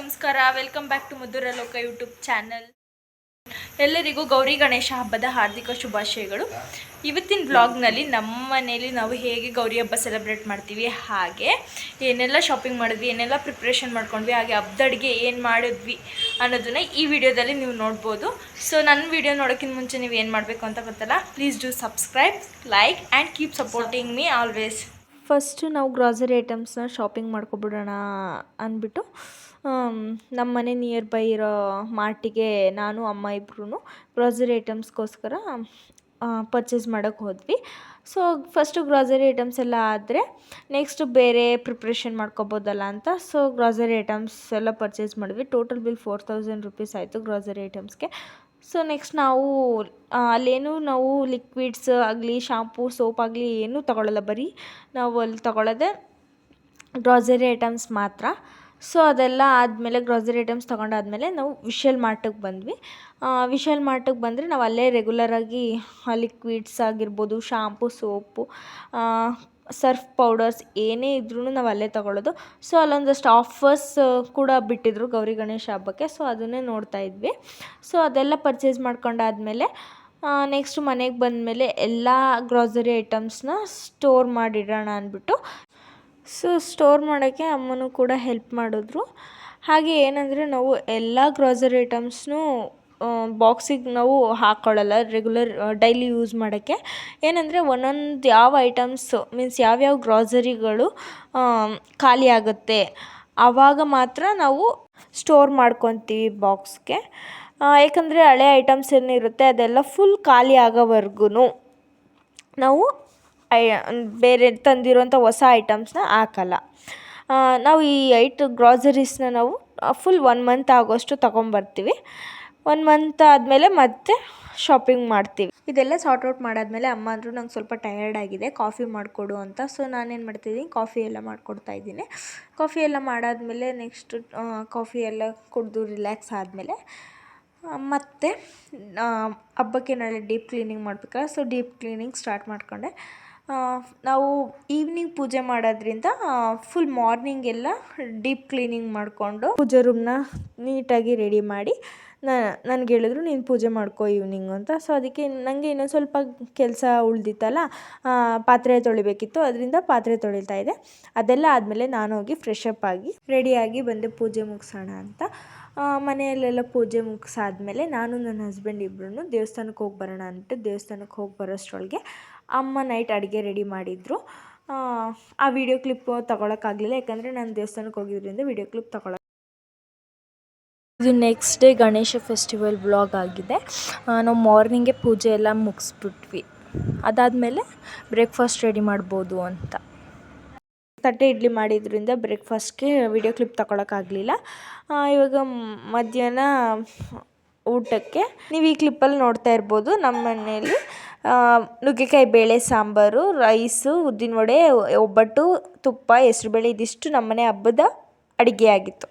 ನಮಸ್ಕಾರ, welcome back to ಮಧುರ ಲೋಕ YouTube channel. ಎಲ್ಲರಿಗೂ ಗೌರಿ ಗಣೇಶ ಹಬ್ಬದ ಹಾರ್ದಿಕ ಶುಭಾಶಯಗಳು. ಇವತ್ತಿನ ವ್ಲಾಗ್ನಲ್ಲಿ ನಮ್ಮ ಮನೇಲಿ ನಾವು ಹೇಗೆ ಗೌರಿ ಹಬ್ಬ ಸೆಲೆಬ್ರೇಟ್ ಮಾಡ್ತೀವಿ, ಹಾಗೆ ಏನೆಲ್ಲ ಶಾಪಿಂಗ್ ಮಾಡಿದ್ವಿ, ಏನೆಲ್ಲ ಪ್ರಿಪ್ರೇಷನ್ ಮಾಡ್ಕೊಂಡ್ವಿ, ಹಾಗೆ ಹಬ್ಬದ ಅಡುಗೆ ಏನು ಮಾಡಿದ್ವಿ ಅನ್ನೋದನ್ನ ಈ ವಿಡಿಯೋದಲ್ಲಿ ನೀವು ನೋಡ್ಬೋದು. ಸೊ ನನ್ನ ವಿಡಿಯೋ ನೋಡೋಕ್ಕಿಂತ ಮುಂಚೆ ನೀವು ಏನು ಮಾಡಬೇಕು ಅಂತ ಗೊತ್ತಲ್ಲ, please do subscribe, like and keep supporting me always. First ನಾವು ಗ್ರಾಸರಿ ಐಟಮ್ಸ್ನ ಶಾಪಿಂಗ್ ಮಾಡ್ಕೊಬಿಡೋಣ ಅಂದ್ಬಿಟ್ಟು ನಮ್ಮ ಮನೆ ನಿಯರ್ ಬೈ ಇರೋ ಮಾರ್ಟಿಗೆ ನಾನು ಅಮ್ಮ ಇಬ್ಬರೂ ಗ್ರಾಸರಿ ಐಟಮ್ಸ್ಗೋಸ್ಕರ ಪರ್ಚೇಸ್ ಮಾಡೋಕ್ಕೆ ಹೋದ್ವಿ. ಸೊ ಫಸ್ಟು ಗ್ರಾಸರಿ ಐಟಮ್ಸ್ ಎಲ್ಲ ಆದರೆ ನೆಕ್ಸ್ಟ್ ಬೇರೆ ಪ್ರಿಪ್ರೇಷನ್ ಮಾಡ್ಕೊಬೋದಲ್ಲ ಅಂತ ಸೊ ಗ್ರಾಸರಿ ಐಟಮ್ಸ್ ಎಲ್ಲ ಪರ್ಚೇಸ್ ಮಾಡಿದ್ವಿ. ಟೋಟಲ್ ಬಿಲ್ 4000 ರೂಪೀಸ್ ಆಯಿತು ಗ್ರಾಸರಿ ಐಟಮ್ಸ್ಗೆ. ಸೊ ನೆಕ್ಸ್ಟ್ ನಾವು ಅಲ್ಲೇನು ನಾವು ಲಿಕ್ವಿಡ್ಸ್ ಆಗಲಿ, ಶಾಂಪೂ, ಸೋಪ್ ಆಗಲಿ ಏನೂ ತೊಗೊಳ್ಳಲ್ಲ, ಬರೀ ನಾವು ಅಲ್ಲಿ ತೊಗೊಳ್ಳೋದೆ ಗ್ರಾಸರಿ ಐಟಮ್ಸ್ ಮಾತ್ರ. ಸೊ ಅದೆಲ್ಲ ಆದಮೇಲೆ ಗ್ರಾಸರಿ ಐಟಮ್ಸ್ ತೊಗೊಂಡಾದ್ಮೇಲೆ ನಾವು ವಿಶಾಲ್ ಮಾರ್ಟಿಗೆ ಬಂದ್ವಿ. ವಿಶಾಲ್ ಮಾರ್ಟಿಗೆ ಬಂದರೆ ನಾವು ಅಲ್ಲೇ ರೆಗ್ಯುಲರಾಗಿ ಲಿಕ್ವಿಡ್ಸ್ ಆಗಿರ್ಬೋದು, ಶಾಂಪು, ಸೋಪು, ಸರ್ಫ್ ಪೌಡರ್ಸ್ ಏನೇ ಇದ್ರೂ ನಾವು ಅಲ್ಲೇ ತೊಗೊಳ್ಳೋದು. ಸೊ ಅಲ್ಲೊಂದಷ್ಟು ಆಫರ್ಸ್ ಕೂಡ ಬಿಟ್ಟಿದ್ರು ಗೌರಿ ಗಣೇಶ ಹಬ್ಬಕ್ಕೆ. ಸೊ ಅದನ್ನೇ ನೋಡ್ತಾ ಇದ್ವಿ. ಸೊ ಅದೆಲ್ಲ ಪರ್ಚೇಸ್ ಮಾಡ್ಕೊಂಡಾದ್ಮೇಲೆ ನೆಕ್ಸ್ಟ್ ಮನೆಗೆ ಬಂದಮೇಲೆ ಎಲ್ಲ ಗ್ರಾಸರಿ ಐಟಮ್ಸ್ನ ಸ್ಟೋರ್ ಮಾಡಿಡೋಣ ಅಂದ್ಬಿಟ್ಟು ಸೊ ಸ್ಟೋರ್ ಮಾಡೋಕ್ಕೆ ಅಮ್ಮನೂ ಕೂಡ ಹೆಲ್ಪ್ ಮಾಡಿದ್ರು. ಹಾಗೆ ಏನಂದರೆ ನಾವು ಎಲ್ಲ ಗ್ರಾಸರಿ ಐಟಮ್ಸ್ನೂ ಬಾಕ್ಸಿಗೆ ನಾವು ಹಾಕ್ಕೊಳ್ಳಲ್ಲ ರೆಗ್ಯುಲರ್ ಡೈಲಿ ಯೂಸ್ ಮಾಡೋಕ್ಕೆ. ಏನಂದರೆ ಒಂದೊಂದು ಯಾವ ಐಟಮ್ಸು ಮೀನ್ಸ್ ಯಾವ್ಯಾವ ಗ್ರಾಸರಿಗಳು ಖಾಲಿ ಆಗುತ್ತೆ ಆವಾಗ ಮಾತ್ರ ನಾವು ಸ್ಟೋರ್ ಮಾಡ್ಕೊತೀವಿ ಬಾಕ್ಸ್ಗೆ. ಯಾಕಂದರೆ ಹಳೆ ಐಟಮ್ಸ್ ಏನಿರುತ್ತೆ ಅದೆಲ್ಲ ಫುಲ್ ಖಾಲಿ ಆಗೋವರೆಗೂ ನಾವು ಬೇರೆ ತಂದಿರೋಂಥ ಹೊಸ ಐಟಮ್ಸ್ನ ಹಾಕಲ್ಲ. ನಾವು ಈ ಗ್ರಾಸರೀಸ್ನ ನಾವು ಫುಲ್ 1 ಮಂತ್ ಆಗೋಷ್ಟು ತೊಗೊಂಬರ್ತೀವಿ. 1 ಮಂತ್ ಆದಮೇಲೆ ಮತ್ತೆ ಶಾಪಿಂಗ್ ಮಾಡ್ತೀವಿ. ಇದೆಲ್ಲ ಸಾರ್ಟ್ ಔಟ್ ಮಾಡಾದ್ಮೇಲೆ ಅಮ್ಮ ಅಂದರು ನಂಗೆ ಸ್ವಲ್ಪ ಟಯರ್ಡ್ ಆಗಿದೆ, ಕಾಫಿ ಮಾಡಿಕೊಡು ಅಂತ. ಸೊ ನಾನೇನು ಮಾಡ್ತಿದ್ದೀನಿ, ಕಾಫಿ ಎಲ್ಲ ಮಾಡಿಕೊಡ್ತಾಯಿದ್ದೀನಿ. ಕಾಫಿ ಎಲ್ಲ ಮಾಡಾದ್ಮೇಲೆ ನೆಕ್ಸ್ಟ್ ಕಾಫಿ ಎಲ್ಲ ಕುಡಿದು ರಿಲ್ಯಾಕ್ಸ್ ಆದಮೇಲೆ ಮತ್ತು ಹಬ್ಬಕ್ಕೆ ನಾಳೆ ಡೀಪ್ ಕ್ಲೀನಿಂಗ್ ಮಾಡಬೇಕಲ್ಲ. ಸೊ ಡೀಪ್ ಕ್ಲೀನಿಂಗ್ ಸ್ಟಾರ್ಟ್ ಮಾಡಿಕೊಂಡೆ. ನಾವು ಈವ್ನಿಂಗ್ ಪೂಜೆ ಮಾಡೋದ್ರಿಂದ ಫುಲ್ ಮಾರ್ನಿಂಗ್ ಎಲ್ಲ ಡೀಪ್ ಕ್ಲೀನಿಂಗ್ ಮಾಡಿಕೊಂಡು ಪೂಜೆ ರೂಮ್ನ ನೀಟಾಗಿ ರೆಡಿ ಮಾಡಿ ನನಗೆ ಹೇಳಿದ್ರು ನೀನು ಪೂಜೆ ಮಾಡ್ಕೊ ಈವ್ನಿಂಗು ಅಂತ. ಸೊ ಅದಕ್ಕೆ ನನಗೆ ಇನ್ನೊಂದು ಸ್ವಲ್ಪ ಕೆಲಸ ಉಳಿದಿತ್ತಲ್ಲ, ಪಾತ್ರೆ ತೊಳಿಬೇಕಿತ್ತು, ಅದರಿಂದ ಪಾತ್ರೆ ತೊಳಿತಾ ಇದೆ. ಅದೆಲ್ಲ ಆದಮೇಲೆ ನಾನು ಹೋಗಿ ಫ್ರೆಶ್ ಅಪ್ ಆಗಿ ರೆಡಿಯಾಗಿ ಬಂದೆ ಪೂಜೆ ಮುಗಿಸೋಣ ಅಂತ. ಮನೆಯಲ್ಲೆಲ್ಲ ಪೂಜೆ ಮುಗಿಸಾದ್ಮೇಲೆ ನಾನು ನನ್ನ ಹಸ್ಬೆಂಡ್ ಇಬ್ಬರೂ ದೇವಸ್ಥಾನಕ್ಕೆ ಹೋಗಿ ಬರೋಣ ಅಂದ್ಬಿಟ್ಟು ದೇವಸ್ಥಾನಕ್ಕೆ ಹೋಗಿ ಬರೋಷ್ಟರೊಳಗೆ ಅಮ್ಮ ನೈಟ್ ಅಡುಗೆ ರೆಡಿ ಮಾಡಿದರು. ಆ ವಿಡಿಯೋ ಕ್ಲಿಪ್ಪು ತೊಗೊಳಕ್ಕಾಗಲಿಲ್ಲ, ಯಾಕಂದರೆ ನಾನು ದೇವಸ್ಥಾನಕ್ಕೆ ಹೋಗಿದ್ದರಿಂದ ವಿಡಿಯೋ ಕ್ಲಿಪ್ ಇದು next day Ganesha festival vlog ಆಗಿದೆ. ನಾವು ಮಾರ್ನಿಂಗೇ ಪೂಜೆ ಎಲ್ಲ ಮುಗಿಸ್ಬಿಟ್ವಿ. ಅದಾದಮೇಲೆ ಬ್ರೇಕ್ಫಾಸ್ಟ್ ರೆಡಿ ಮಾಡ್ಬೋದು ಅಂತ ತಟ್ಟೆ ಇಡ್ಲಿ ಮಾಡಿದ್ರಿಂದ ಬ್ರೇಕ್ಫಾಸ್ಟ್ಗೆ ವಿಡಿಯೋ ಕ್ಲಿಪ್ ತೊಗೊಳಕ್ಕಾಗಲಿಲ್ಲ. ಇವಾಗ ಮಧ್ಯಾಹ್ನ ಊಟಕ್ಕೆ ನೀವು ಈ ಕ್ಲಿಪ್ಪಲ್ಲಿ ನೋಡ್ತಾ ಇರ್ಬೋದು, ನಮ್ಮ ಮನೆಯಲ್ಲಿ ನುಗ್ಗೆಕಾಯಿ ಬೇಳೆ ಸಾಂಬಾರು, ರೈಸು, ಉದ್ದಿನ ವಡೆ, ಒಬ್ಬಟ್ಟು, ತುಪ್ಪ, ಹೆಸ್ರುಬೇಳೆ ಇದಿಷ್ಟು ನಮ್ಮನೆ ಹಬ್ಬದ ಅಡುಗೆ ಆಗಿತ್ತು.